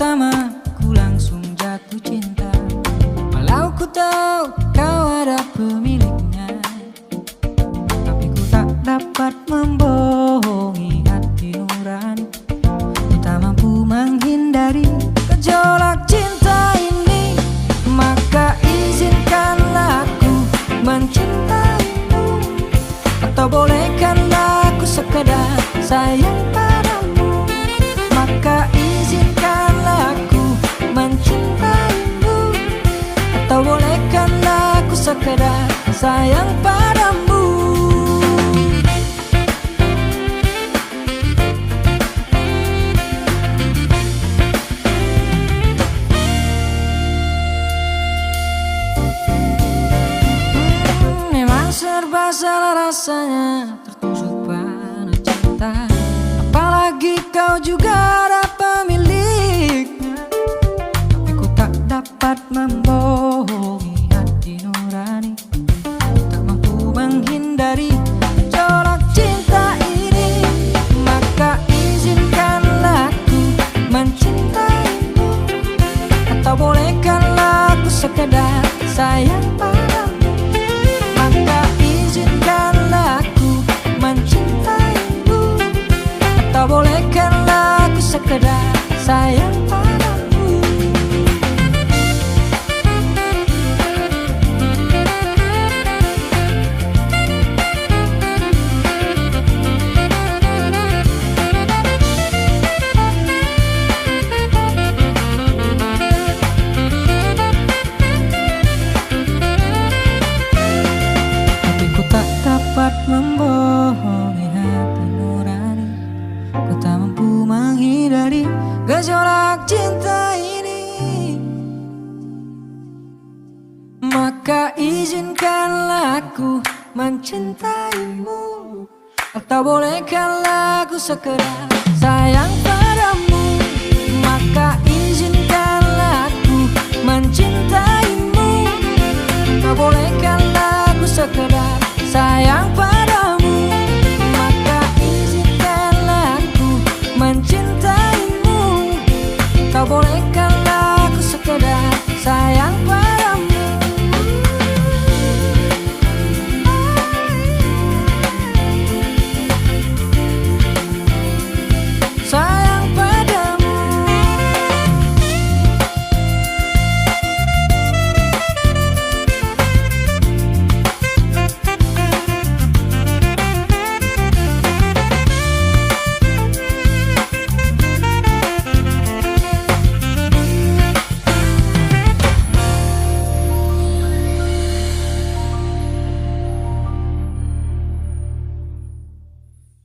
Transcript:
pertama ku langsung jatuh cinta. Walau ku tahu kau ada pemiliknya, tapi ku tak dapat membohongi hati nurani. Ku tak mampu menghindari gejolak cinta ini. Maka izinkanlah aku mencintaimu, atau bolehkanlah aku sekedar sayang padamu. Maka izinkanlah aku mencintaimu, atau bolehkanlah aku sekedar sayang padamu. Memang serba salah rasanya tertusuk panah cinta, apalagi kau juga ada pemiliknya. Tapi ku tak dapat membohongi hati nurani, ku tak mampu menghindari gejolak cinta ini. Maka izinkanlah aku mencintaimu, atau bolehkanlah aku sekedar sayang padamu. Maka izinkanlah aku mencintaimu, atau bolehkanlah aku sekedar sayang padamu. Tapi ku tak dapat membohongi hati nurani, ku tak mampu menghindari gejolak cinta ini. Maka izinkanlah aku mencintaimu, atau bolehkanlah aku sekedar sayang